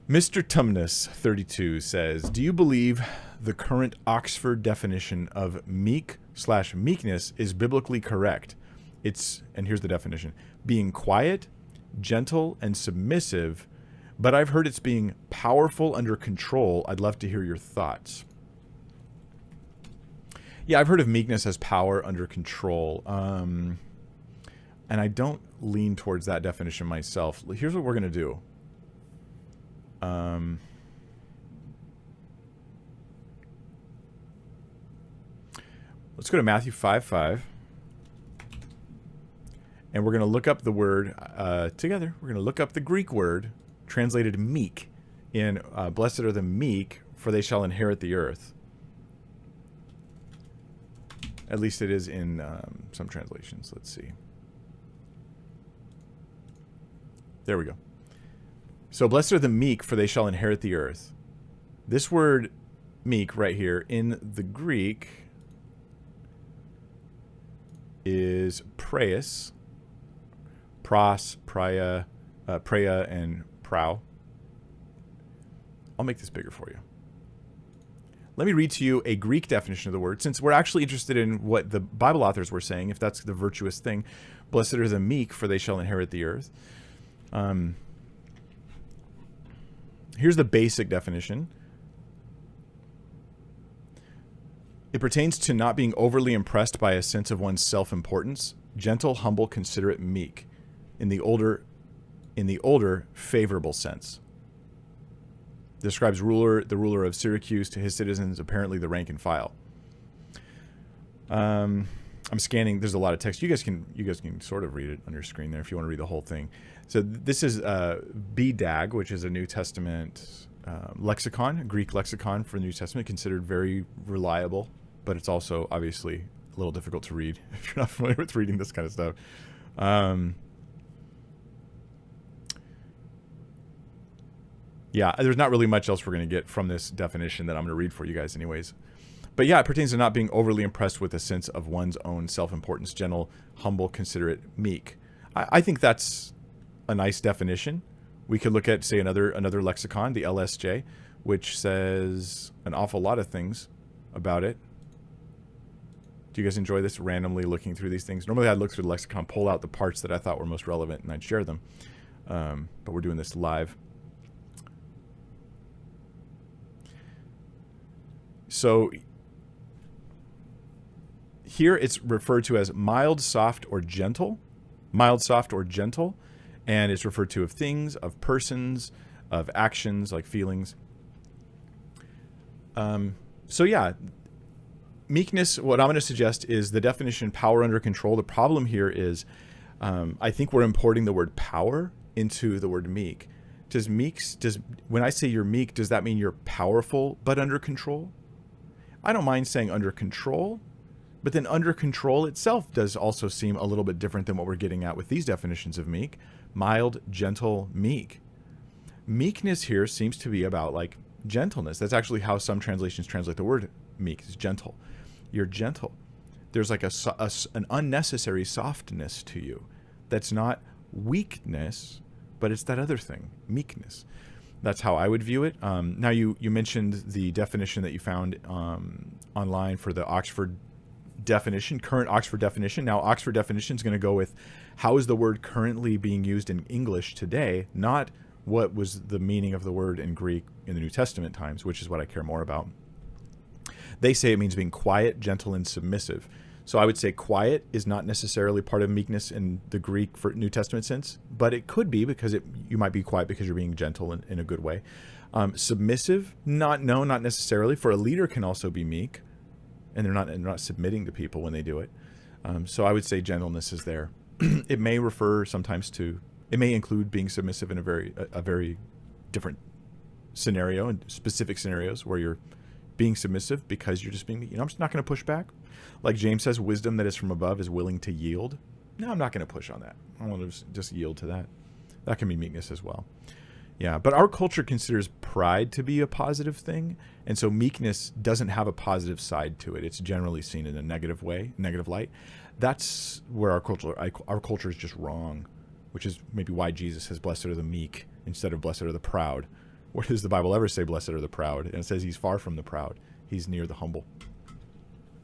Mr. Tumnus 32 says, do you believe the current Oxford definition of meek/meekness is biblically correct? It's, and here's the definition, being quiet, gentle, and submissive, but I've heard it's being powerful under control. I'd love to hear your thoughts. Yeah, I've heard of meekness as power under control. And I don't lean towards that definition myself. Here's what we're going to do. Let's go to Matthew 5:5. And we're going to look up the word together. We're going to look up the Greek word translated meek in blessed are the meek, for they shall inherit the earth. At least it is in some translations. Let's see. There we go. So blessed are the meek, for they shall inherit the earth. This word meek right here in the Greek is praeus, pros, praia, and prou. I'll make this bigger for you. Let me read to you a Greek definition of the word, since we're actually interested in what the Bible authors were saying, if that's the virtuous thing. Blessed are the meek, for they shall inherit the earth. Here's the basic definition. It pertains to not being overly impressed by a sense of one's self-importance, gentle, humble, considerate, meek, in the older, favorable sense. Describes the ruler of Syracuse to his citizens, apparently the rank and file. I'm scanning. There's a lot of text. You guys can sort of read it on your screen there if you want to read the whole thing. So this is BDAG, which is a New Testament lexicon, Greek lexicon for the New Testament, considered very reliable, but it's also obviously a little difficult to read if you're not familiar with reading this kind of stuff. Yeah, there's not really much else we're going to get from this definition that I'm going to read for you guys anyways. But yeah, it pertains to not being overly impressed with a sense of one's own self-importance, gentle, humble, considerate, meek. I think that's a nice definition. We could look at, say, another lexicon, the LSJ, which says an awful lot of things about it. Do you guys enjoy this, randomly looking through these things? Normally I'd look through the lexicon, pull out the parts that I thought were most relevant, and I'd share them. But we're doing this live. So here it's referred to as mild, soft, or gentle. Mild, soft, or gentle. And it's referred to of things, of persons, of actions, like feelings. So yeah, meekness, what I'm going to suggest is the definition power under control. The problem here is I think we're importing the word power into the word meek. When I say you're meek, does that mean you're powerful but under control? I don't mind saying under control, but then under control itself does also seem a little bit different than what we're getting at with these definitions of meek. Mild, gentle, meek. Meekness here seems to be about like gentleness. That's actually how some translations translate the word meek, is gentle. You're gentle. There's like an unnecessary softness to you. That's not weakness, but it's that other thing, meekness. That's how I would view it. Now, you mentioned the definition that you found online for the Oxford definition, current Oxford definition. Now, Oxford definition is going to go with how is the word currently being used in English today, not what was the meaning of the word in Greek in the New Testament times, which is what I care more about. They say it means being quiet, gentle, and submissive. So I would say quiet is not necessarily part of meekness in the Greek for New Testament sense, but it could be because you might be quiet because you're being gentle in a good way. Submissive, not necessarily. For a leader can also be meek, and they're not submitting to people when they do it. So I would say gentleness is there. It may refer sometimes to, it may include being submissive in a very different scenario, and specific scenarios where you're being submissive because you're just being, I'm just not going to push back. Like James says, wisdom that is from above is willing to yield. No, I'm not going to push on that. I want to just yield to that. That can be meekness as well. Yeah, but our culture considers pride to be a positive thing, and so meekness doesn't have a positive side to it. It's generally seen in a negative way, negative light. That's where our culture is just wrong, which is maybe why Jesus says, blessed are the meek, instead of blessed are the proud. Where does the Bible ever say blessed are the proud? And it says he's far from the proud. He's near the humble.